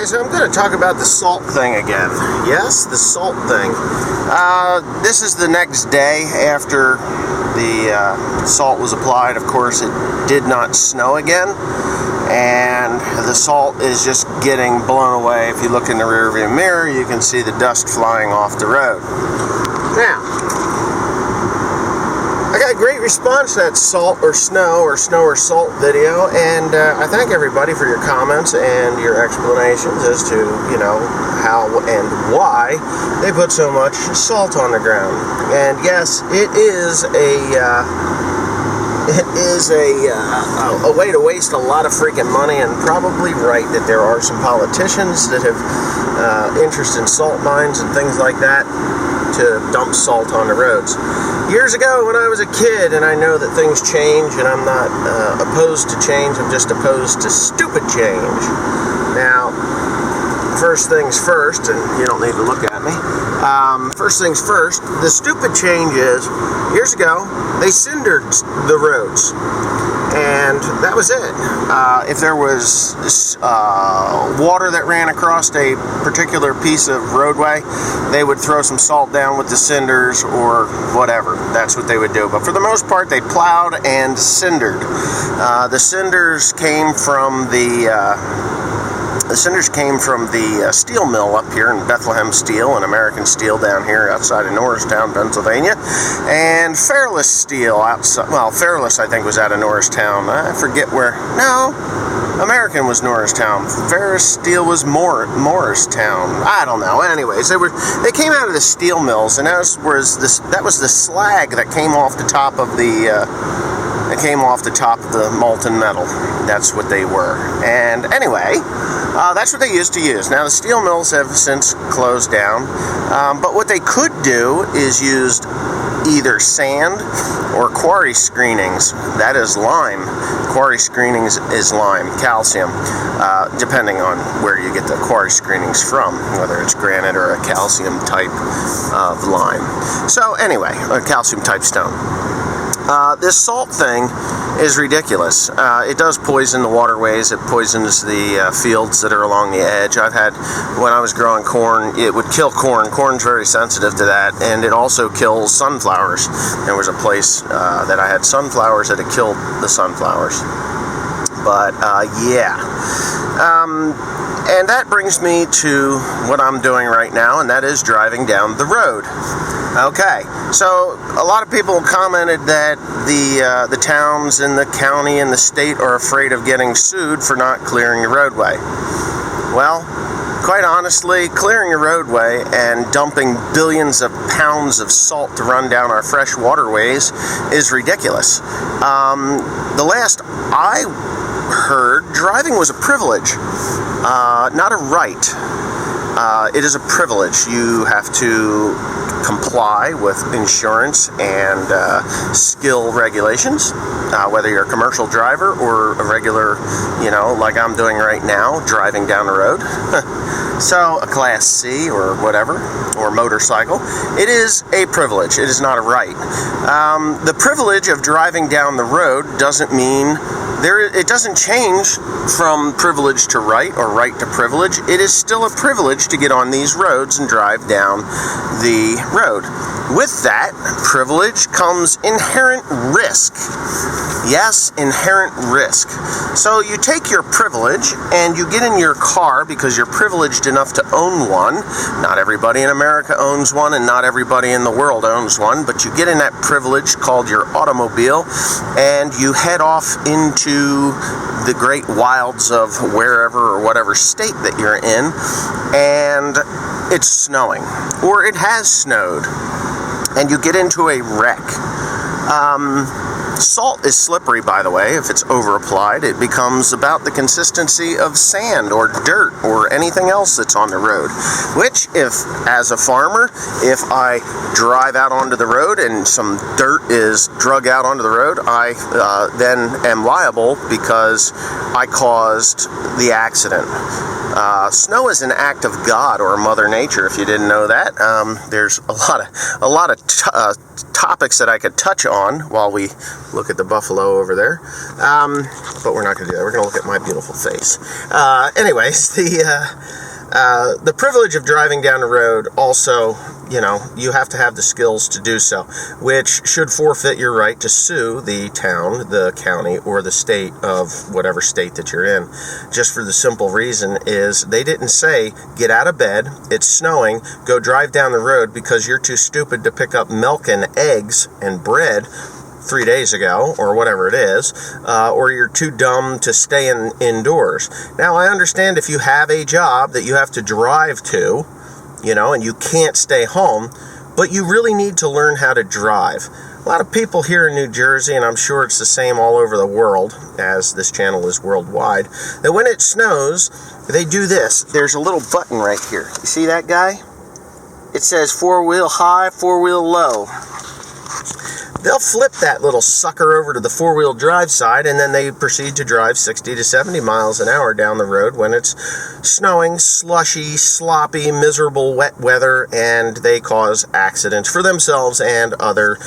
Okay, so I'm going to talk about the salt thing again. Yes, the salt thing. This is the next day after the salt was applied. Of course, it did not snow again, and the salt is just getting blown away. If you look in the rearview mirror, you can see the dust flying off the road. Now, I got a great response to that snow or salt video, and I thank everybody for your comments and your explanations as to, how and why they put so much salt on the ground. And yes, it is a way to waste a lot of freaking money, and probably right that there are some politicians that have interest in salt mines and things like that to dump salt on the roads. Years ago when I was a kid, and I know that things change, and I'm not opposed to change, I'm just opposed to stupid change. Now, first things first, and you don't need to look at me, first things first, the stupid change is, years ago, they cindered the roads. And that was it. If there was water that ran across a particular piece of roadway, they would throw some salt down with the cinders or whatever. That's what they would do. But for the most part, they plowed and cindered. The cinders came from the steel mill up here in Bethlehem Steel and American Steel down here outside of Norristown, Pennsylvania, and Fairless Steel outside. Well, Fairless I think was out of Norristown. I forget where. No, American was Norristown. Ferris Steel was Morristown. I don't know. Anyways, they came out of the steel mills, and that was the slag that came off the top of the molten metal. That's what they were. And anyway, that's what they used to use. Now the steel mills have since closed down, but what they could do is use either sand or quarry screenings. That is lime. Quarry screenings is lime, calcium, depending on where you get the quarry screenings from, whether it's granite or a calcium type of lime. So anyway, a calcium type stone. This salt thing is ridiculous. It does poison the waterways. It poisons the fields that are along the edge. I've had, when I was growing corn, it would kill corn. Corn's very sensitive to that, and it also kills sunflowers. There was a place that I had sunflowers that it killed the sunflowers. But yeah. And that brings me to what I'm doing right now, and that is driving down the road. Okay, so a lot of people commented that the towns in the county and the state are afraid of getting sued for not clearing the roadway. Well, quite honestly, clearing a roadway and dumping billions of pounds of salt to run down our fresh waterways is ridiculous. The last I heard, driving was a privilege, not a right. It is a privilege. You have to comply with insurance and skill regulations, whether you're a commercial driver or a regular, like I'm doing right now, driving down the road. So a Class C or whatever, or motorcycle, it is a privilege. It is not a right. The privilege of driving down the road doesn't mean it doesn't change from privilege to right or right to privilege. It is still a privilege to get on these roads and drive down the road. With that privilege comes inherent risk. Yes, inherent risk. So you take your privilege and you get in your car because you're privileged enough to own one. Not everybody in America owns one, and not everybody in the world owns one, but you get in that privilege called your automobile and you head off into the great wilds of wherever or whatever state that you're in, and it's snowing, or it has snowed, and you get into a wreck. Salt is slippery, by the way. If it's over-applied, it becomes about the consistency of sand or dirt or anything else that's on the road. Which, as a farmer, if I drive out onto the road and some dirt is drug out onto the road, I then am liable because I caused the accident. Snow is an act of God or Mother Nature. If you didn't know that, there's a lot of topics that I could touch on while we look at the buffalo over there, but we're not going to do that. We're going to look at my beautiful face. Anyways, the privilege of driving down the road also, you have to have the skills to do so, which should forfeit your right to sue the town, the county, or the state of whatever state that you're in. Just for the simple reason is they didn't say, get out of bed, it's snowing, go drive down the road because you're too stupid to pick up milk and eggs and bread 3 days ago, or whatever it is, or you're too dumb to stay indoors. Now, I understand if you have a job that you have to drive to, and you can't stay home, but you really need to learn how to drive. A lot of people here in New Jersey, and I'm sure it's the same all over the world, as this channel is worldwide, that when it snows, they do this. There's a little button right here. You see that guy? It says 4-wheel high, 4-wheel low. They'll flip that little sucker over to the 4-wheel drive side, and then they proceed to drive 60 to 70 miles an hour down the road when it's snowing, slushy, sloppy, miserable, wet weather, and they cause accidents for themselves and other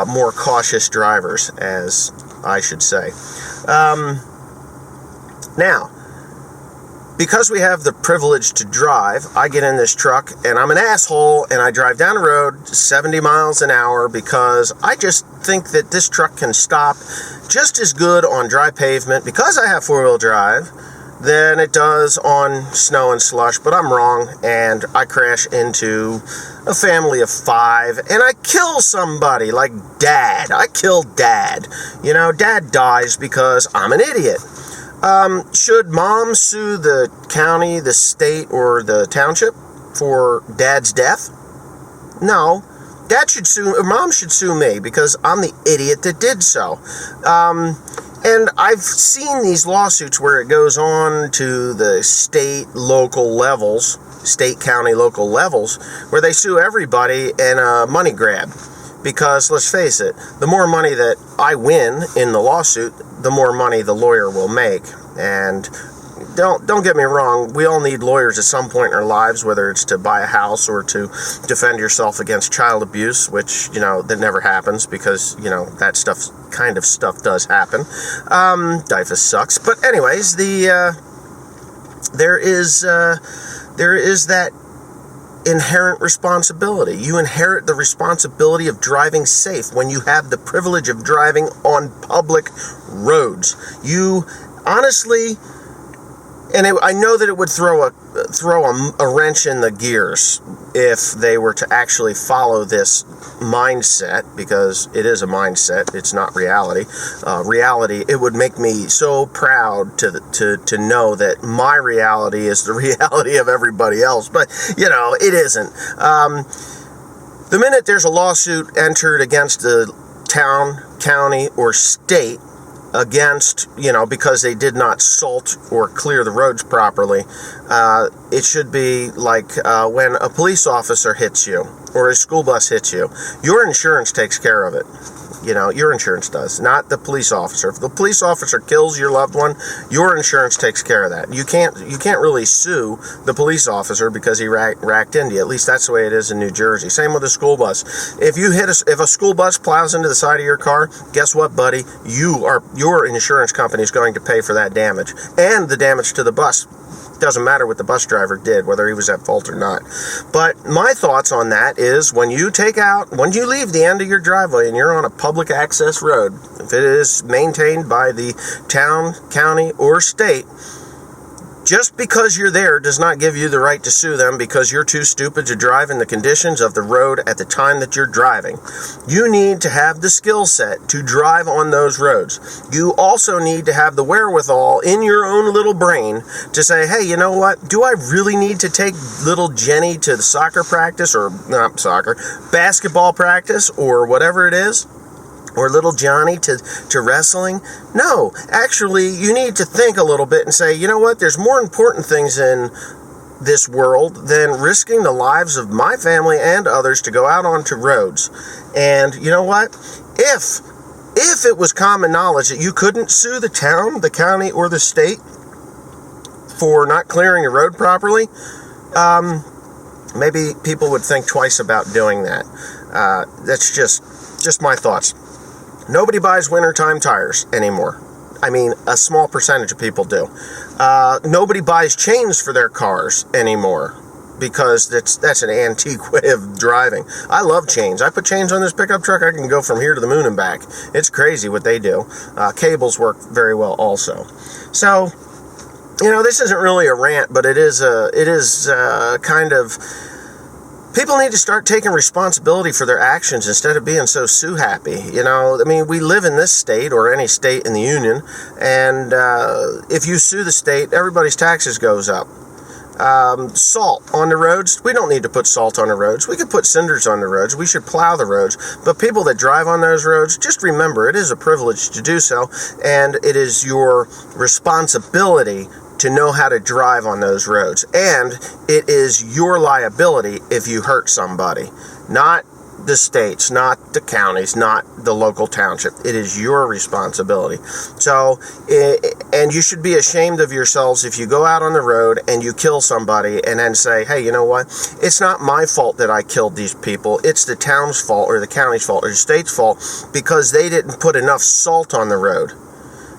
more cautious drivers, as I should say. Now, because we have the privilege to drive, I get in this truck and I'm an asshole and I drive down the road 70 miles an hour because I just think that this truck can stop just as good on dry pavement because I have 4-wheel drive than it does on snow and slush, but I'm wrong and I crash into a family of 5 and I kill somebody like Dad. I kill Dad. Dad dies because I'm an idiot. Should Mom sue the county, the state, or the township for Dad's death? No. Mom should sue me because I'm the idiot that did so. And I've seen these lawsuits where it goes on to the state, local levels, state, county, local levels, where they sue everybody in a money grab. Because, let's face it, the more money that I win in the lawsuit, the more money the lawyer will make. And don't get me wrong, we all need lawyers at some point in our lives, whether it's to buy a house or to defend yourself against child abuse, which, that never happens because, that kind of stuff does happen. DIFUS sucks. But anyways, there is that inherent responsibility. You inherit the responsibility of driving safe when you have the privilege of driving on public roads. You honestly, and I know that it would throw a wrench in the gears if they were to actually follow this mindset, because it is a mindset, it's not reality. Reality, it would make me so proud to know that my reality is the reality of everybody else, but it isn't. The minute there's a lawsuit entered against the town, county, or state against, because they did not salt or clear the roads properly, it should be like when a police officer hits you or a school bus hits you, your insurance takes care of it. Your insurance does, not the police officer. If the police officer kills your loved one, your insurance takes care of that. You can't really sue the police officer because he racked into you. At least that's the way it is in New Jersey. Same with a school bus. If a school bus plows into the side of your car, guess what, buddy? Your insurance company is going to pay for that damage and the damage to the bus. Doesn't matter what the bus driver did, whether he was at fault or not. But my thoughts on that is when you leave the end of your driveway and you're on a public access road, if it is maintained by the town, county, or state, just because you're there does not give you the right to sue them because you're too stupid to drive in the conditions of the road at the time that you're driving. You need to have the skill set to drive on those roads. You also need to have the wherewithal in your own little brain to say, hey, you know what? Do I really need to take little Jenny to the soccer practice, or not soccer, basketball practice, or whatever it is? Or little Johnny to wrestling? No, actually, you need to think a little bit and say, you know what, there's more important things in this world than risking the lives of my family and others to go out onto roads. And you know what? If it was common knowledge that you couldn't sue the town, the county, or the state for not clearing the road properly, maybe people would think twice about doing that. That's just my thoughts. Nobody buys wintertime tires anymore. I mean, a small percentage of people do. Nobody buys chains for their cars anymore, because that's an antique way of driving. I love chains. I put chains on this pickup truck, I can go from here to the moon and back. It's crazy what they do. Cables work very well also. So, this isn't really a rant, but it is kind of, people need to start taking responsibility for their actions instead of being so sue happy. We live in this state, or any state in the union, and if you sue the state, everybody's taxes goes up. Salt on the roads. We don't need to put salt on the roads. We could put cinders on the roads. We should plow the roads. But people that drive on those roads, just remember, it is a privilege to do so, and it is your responsibility to know how to drive on those roads. And it is your liability if you hurt somebody. Not the states, not the counties, not the local township. It is your responsibility. So, and you should be ashamed of yourselves if you go out on the road and you kill somebody and then say, hey, you know what? It's not my fault that I killed these people. It's the town's fault, or the county's fault, or the state's fault, because they didn't put enough salt on the road.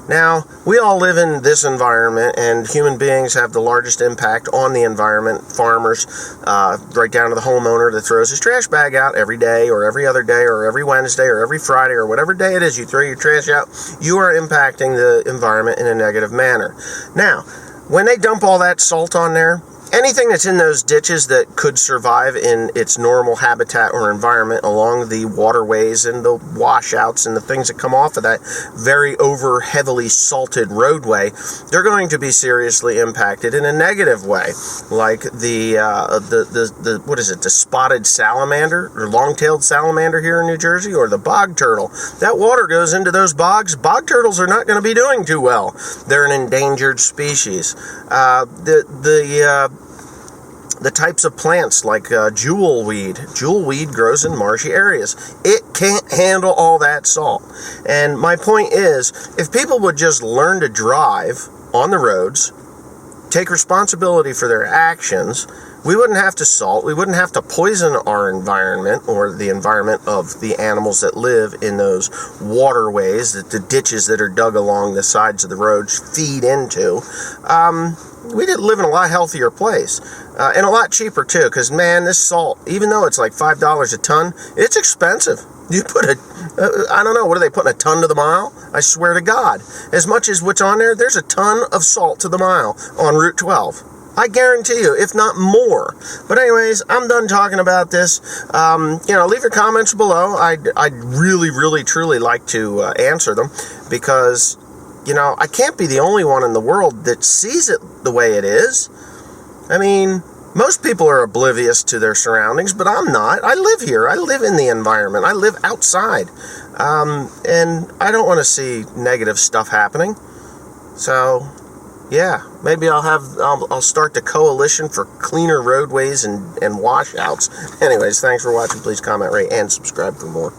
Now, we all live in this environment, and human beings have the largest impact on the environment. Farmers, right down to the homeowner that throws his trash bag out every day, or every other day, or every Wednesday, or every Friday, or whatever day it is you throw your trash out, you are impacting the environment in a negative manner. Now, when they dump all that salt on there, anything that's in those ditches that could survive in its normal habitat or environment along the waterways and the washouts and the things that come off of that very heavily salted roadway, they're going to be seriously impacted in a negative way, like the what is it, the spotted salamander or long-tailed salamander here in New Jersey, or the bog turtle. That water goes into those bogs. Bog turtles are not going to be doing too well. They're an endangered species. The types of plants like jewelweed. Jewelweed grows in marshy areas. It can't handle all that salt. And my point is, if people would just learn to drive on the roads, take responsibility for their actions, we wouldn't have to salt, we wouldn't have to poison our environment, or the environment of the animals that live in those waterways, that the ditches that are dug along the sides of the roads feed into. We'd live in a lot healthier place, and a lot cheaper too, because man, this salt, even though it's like $5 a ton, it's expensive. You put I don't know, what are they putting, a ton to the mile? I swear to God, as much as what's on there, there's a ton of salt to the mile on Route 12. I guarantee you, if not more. But anyways, I'm done talking about this. Leave your comments below. I'd really, really, truly like to answer them, because, I can't be the only one in the world that sees it the way it is. I mean, most people are oblivious to their surroundings, but I'm not. I live here. I live in the environment. I live outside. And I don't want to see negative stuff happening. So, yeah, maybe I'll start the coalition for cleaner roadways and washouts. Anyways, thanks for watching. Please comment, rate, and subscribe for more.